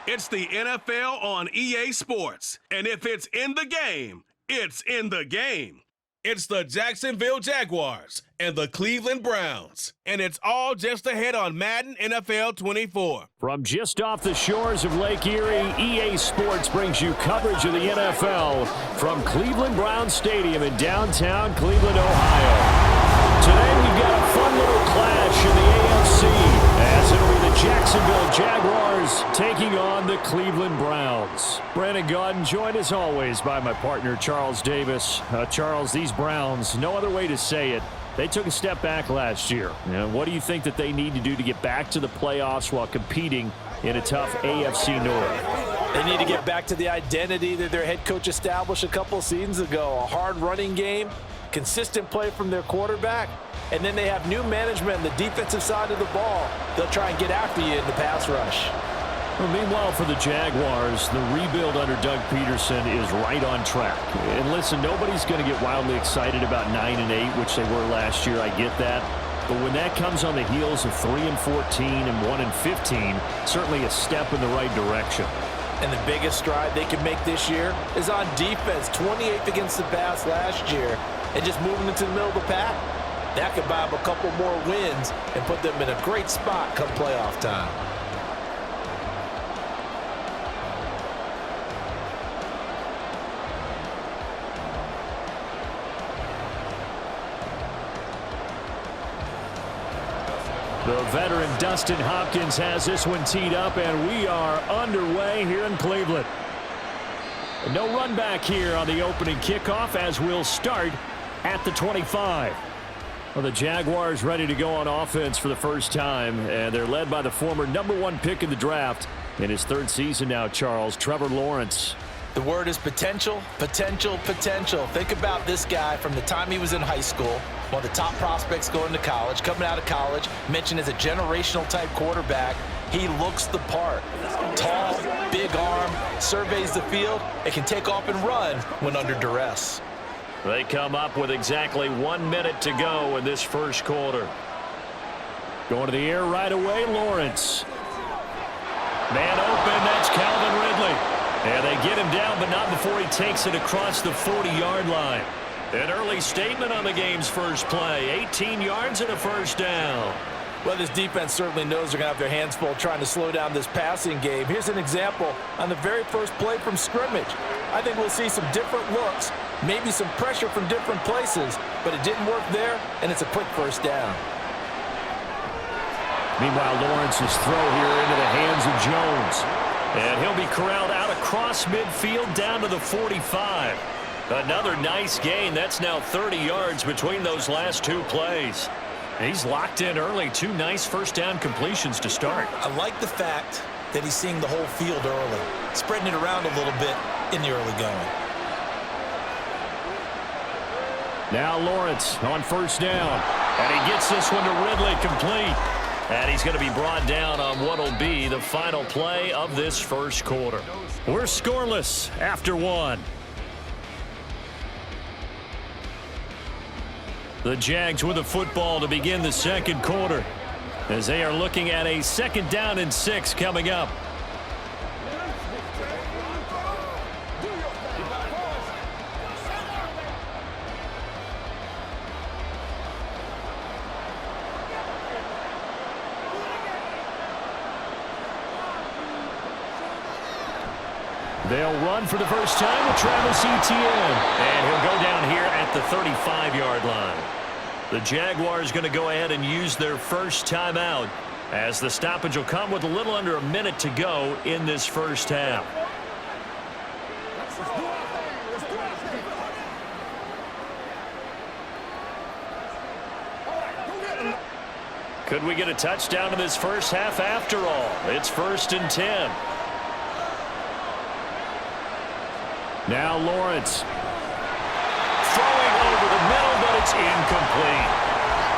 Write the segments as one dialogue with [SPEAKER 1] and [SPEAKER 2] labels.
[SPEAKER 1] It's the NFL on EA Sports. And if it's in the game, it's in the game. It's the Jacksonville Jaguars and the Cleveland Browns. And it's all just ahead on Madden NFL 24.
[SPEAKER 2] From just off the shores of Lake Erie, EA Sports brings you coverage of the NFL from Cleveland Browns Stadium in downtown Cleveland, Ohio. Today we've got a fun little clash in the AFC as it'll be the Jacksonville Jaguars taking on the Cleveland Browns. Brandon Gaudin joined as always by my partner Charles Davis. Charles, these Browns, no other way to say it, they took a step back last year. And what do you think that they need to do to get back to the playoffs while competing in a tough AFC North?
[SPEAKER 3] They need to get back to the identity that their head coach established a couple seasons ago. A hard running game, consistent play from their quarterback, and then they have new management on the defensive side of the ball. They'll try and get after you in the pass rush.
[SPEAKER 2] Well, meanwhile, for the Jaguars, the rebuild under Doug Peterson is right on track. And listen, nobody's going to get wildly excited about 9-8, which they were last year. I get that. But when that comes on the heels of 3-14 and 1-15, certainly a step in the right direction.
[SPEAKER 3] And the biggest stride they can make this year is on defense. 28th against the pass last year, and just moving into the middle of the pack. That could buy them a couple more wins and put them in a great spot come playoff time.
[SPEAKER 2] The veteran Dustin Hopkins has this one teed up, and we are underway here in Cleveland. No run back here on the opening kickoff as we'll start at the 25. Well, the Jaguars ready to go on offense for the first time, and they're led by the former #1 pick in the draft in his third season now, Charles, Trevor Lawrence.
[SPEAKER 3] The word is potential, potential, potential. Think about this guy from the time he was in high school, one of the top prospects going to college, coming out of college, mentioned as a generational type quarterback. He looks the part. Tall, big arm, surveys the field, and can take off and run when under duress.
[SPEAKER 2] They come up with exactly 1 minute to go in this first quarter. Going to the air right away, Lawrence. Man open, that's Calvin Ridley. And they get him down, but not before he takes it across the 40-yard line. An early statement on the game's first play. 18 yards and a first down.
[SPEAKER 3] Well, this defense certainly knows they're going to have their hands full trying to slow down this passing game. Here's an example on the very first play from scrimmage. I think we'll see some different looks, maybe some pressure from different places, but it didn't work there, and it's a quick first down.
[SPEAKER 2] Meanwhile, Lawrence's throw here into the hands of Jones. And he'll be corralled out across midfield down to the 45. Another nice gain. That's now 30 yards between those last two plays. He's locked in early. Two nice first down completions to start.
[SPEAKER 3] I like the fact that he's seeing the whole field early, spreading it around a little bit in the early going.
[SPEAKER 2] Now Lawrence on first down. And he gets this one to Ridley complete. And he's going to be brought down on what will be the final play of this first quarter. We're scoreless after one. The Jags with the football to begin the second quarter as they are looking at a 2nd down and 6 coming up. They'll run for the first time with Travis Etienne. And he'll go down here at the 35-yard line. The Jaguars going to go ahead and use their first timeout as the stoppage will come with a little under a minute to go in this first half. Could we get a touchdown in this first half after all? It's 1st and 10. Now Lawrence. Throwing over the middle, but it's incomplete.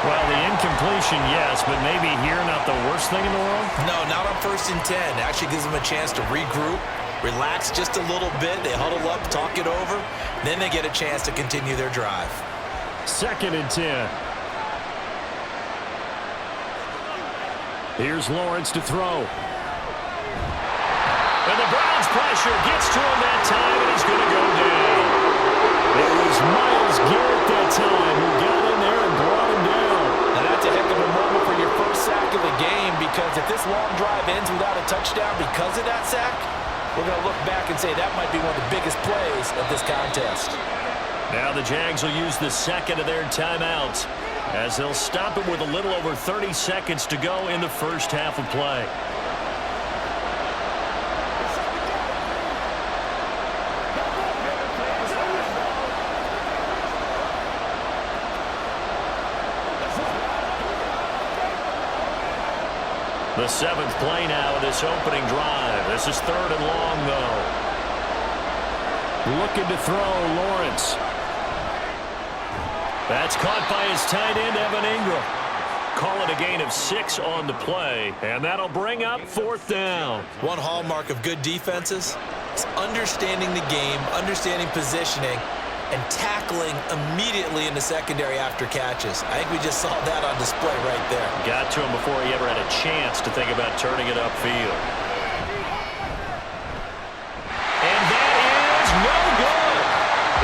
[SPEAKER 2] Well, the incompletion, yes, but maybe here not the worst thing in the world?
[SPEAKER 3] No, not on 1st and 10. Actually gives them a chance to regroup, relax just a little bit. They huddle up, talk it over. Then they get a chance to continue their drive.
[SPEAKER 2] 2nd and 10. Here's Lawrence to throw. And the Browns pressure gets to him that time, and he's going to go down. It was Myles Garrett that time who got in there and brought him down.
[SPEAKER 3] And that's a heck of a moment for your first sack of the game, because if this long drive ends without a touchdown because of that sack, we're going to look back and say that might be one of the biggest plays of this contest.
[SPEAKER 2] Now the Jags will use the second of their timeouts as they'll stop it with a little over 30 seconds to go in the first half of play. The seventh play now of this opening drive. This is third and long, though. Looking to throw, Lawrence. That's caught by his tight end, Evan Ingram. Call it a gain of 6 on the play, and that'll bring up fourth down.
[SPEAKER 3] One hallmark of good defenses is understanding the game, understanding positioning, and tackling immediately in the secondary after catches. I think we just saw that on display right there.
[SPEAKER 2] Got to him before he ever had a chance to think about turning it upfield. And that is no good.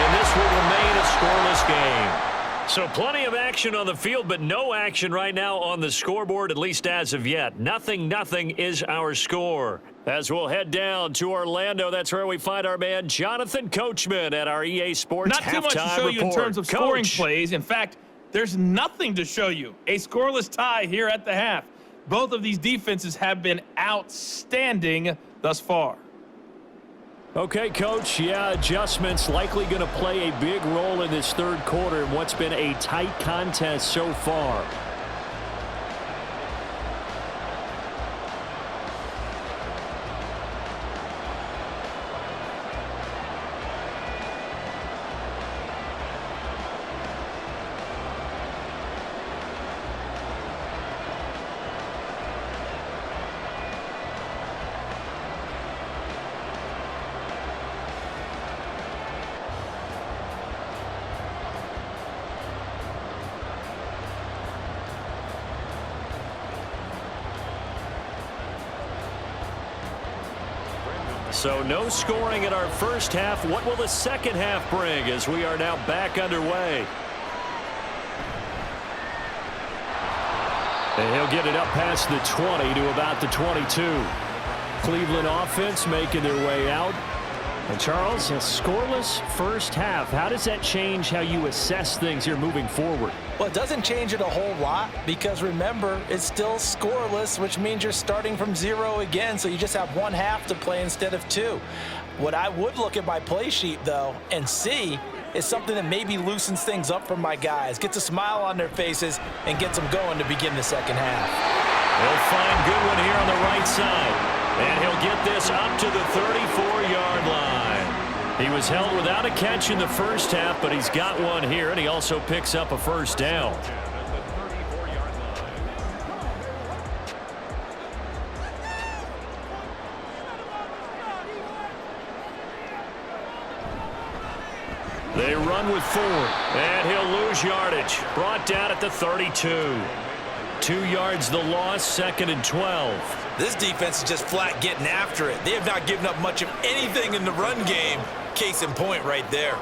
[SPEAKER 2] And this will remain a scoreless game. So plenty of action on the field, but no action right now on the scoreboard, at least as of yet. 0-0 is our score. As we'll head down to Orlando, that's where we find our man Jonathan Coachman at our EA Sports
[SPEAKER 4] Not too much to show you in terms of scoring plays. In fact, there's nothing to show you. A scoreless tie here at the half. Both of these defenses have been outstanding thus far.
[SPEAKER 2] Okay, Coach, yeah, adjustments likely going to play a big role in this third quarter in what's been a tight contest so far. So no scoring in our first half. What will the second half bring as we are now back underway? And he'll get it up past the 20 to about the 22. Cleveland offense making their way out. And Charles, a scoreless first half. How does that change how you assess things here moving forward?
[SPEAKER 3] Well, it doesn't change it a whole lot because, remember, it's still scoreless, which means you're starting from 0 again, so you just have one half to play instead of 2. What I would look at my play sheet, though, and see is something that maybe loosens things up for my guys, gets a smile on their faces, and gets them going to begin the second half.
[SPEAKER 2] He'll find Goodwin here on the right side. And he'll get this up to the 34-yard line. He was held without a catch in the first half, but he's got one here, and he also picks up a first down. They run with Ford, and he'll lose yardage. Brought down at the 32. 2 yards the loss, 2nd and 12.
[SPEAKER 3] This defense is just flat getting after it. They have not given up much of anything in the run game. Case in point right there.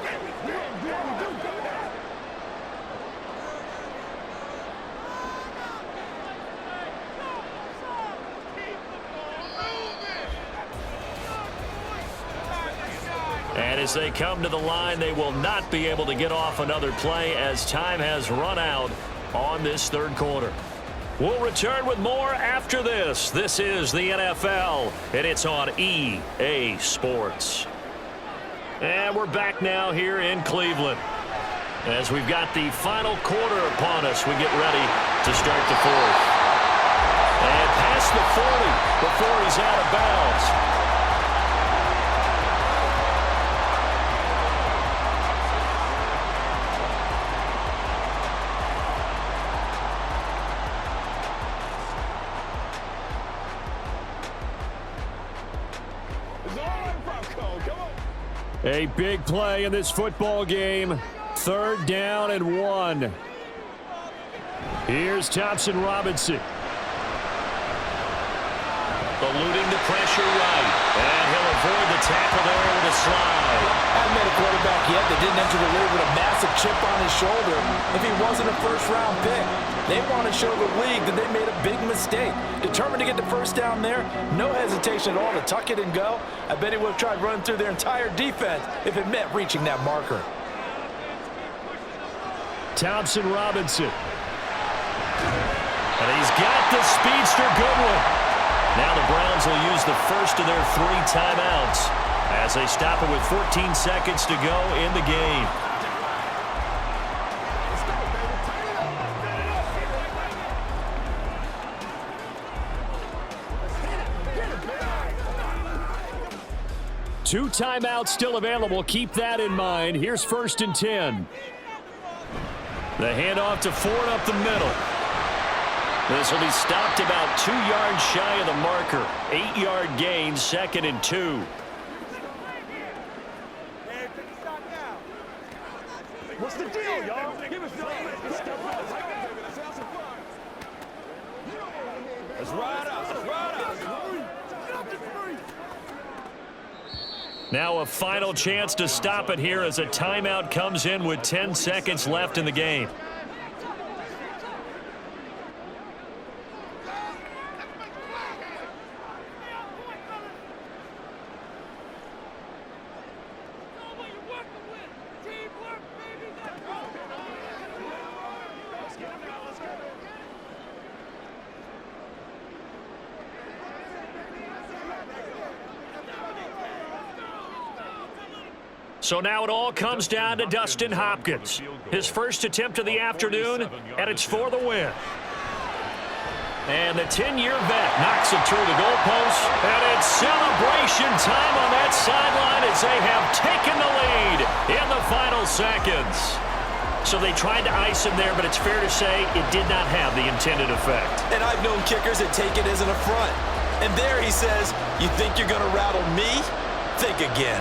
[SPEAKER 2] And as they come to the line, they will not be able to get off another play as time has run out on this third quarter. We'll return with more after this. This is the NFL, and it's on EA Sports. And we're back now here in Cleveland. As we've got the final quarter upon us, we get ready to start the fourth. And past the 40 before he's out of bounds. A big play in this football game. 3rd down and 1. Here's Thompson Robinson. eluding the pressure right. And he'll avoid the tackle there with a slide.
[SPEAKER 3] Haven't met a quarterback yet that didn't enter the league with a massive chip on his shoulder if he wasn't a first-round pick. They want to show the league that they made a big mistake. Determined to get the first down there, no hesitation at all to tuck it and go. I bet he would have tried running through their entire defense if it meant reaching that marker.
[SPEAKER 2] Thompson Robinson. And he's got the speedster Goodwin. Now the Browns will use the first of their 3 timeouts as they stop it with 14 seconds to go in the game. Two timeouts still available. Keep that in mind. Here's 1st and 10. The handoff to Ford up the middle. This will be stopped about 2 yards shy of the marker. 8-yard gain, 2nd and 2.
[SPEAKER 5] What's the deal, y'all? Give us Let's ride out. Let's ride out.
[SPEAKER 2] Now a final chance to stop it here as a timeout comes in with 10 seconds left in the game. So now it all comes down to Dustin Hopkins. His first attempt of the afternoon, and it's for the win. And the 10-year vet knocks it through the goalpost, and it's celebration time on that sideline as they have taken the lead in the final seconds. So they tried to ice him there, but it's fair to say it did not have the intended effect.
[SPEAKER 3] And I've known kickers that take it as an affront. And there he says, you think you're going to rattle me? Think again.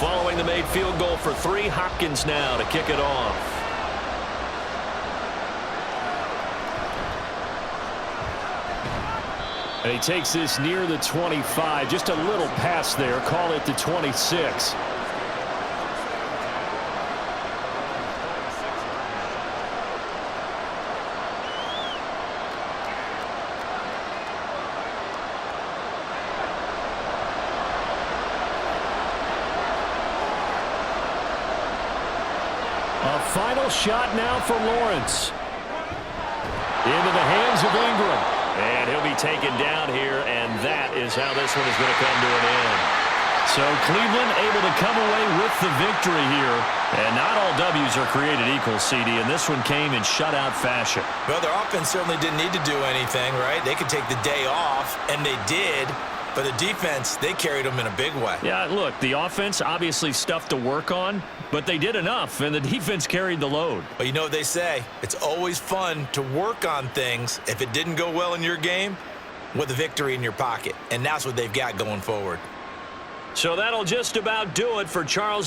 [SPEAKER 2] Following the made field goal for 3, Hopkins now to kick it off. And he takes this near the 25, just a little pass there, call it the 26. A final shot now for Lawrence. Into the hands of Ingram. And he'll be taken down here, and that is how this one is going to come to an end. So Cleveland able to come away with the victory here. And not all W's are created equal, CD, and this one came in shutout fashion.
[SPEAKER 3] Well, their offense certainly didn't need to do anything, right? They could take the day off, and they did. But the defense, they carried them in a big way. Yeah,
[SPEAKER 2] look, the offense, obviously stuff to work on, but they did enough, and the defense carried the load.
[SPEAKER 3] But you know what they say, it's always fun to work on things if it didn't go well in your game with a victory in your pocket. And that's what they've got going forward.
[SPEAKER 2] So that'll just about do it for Charles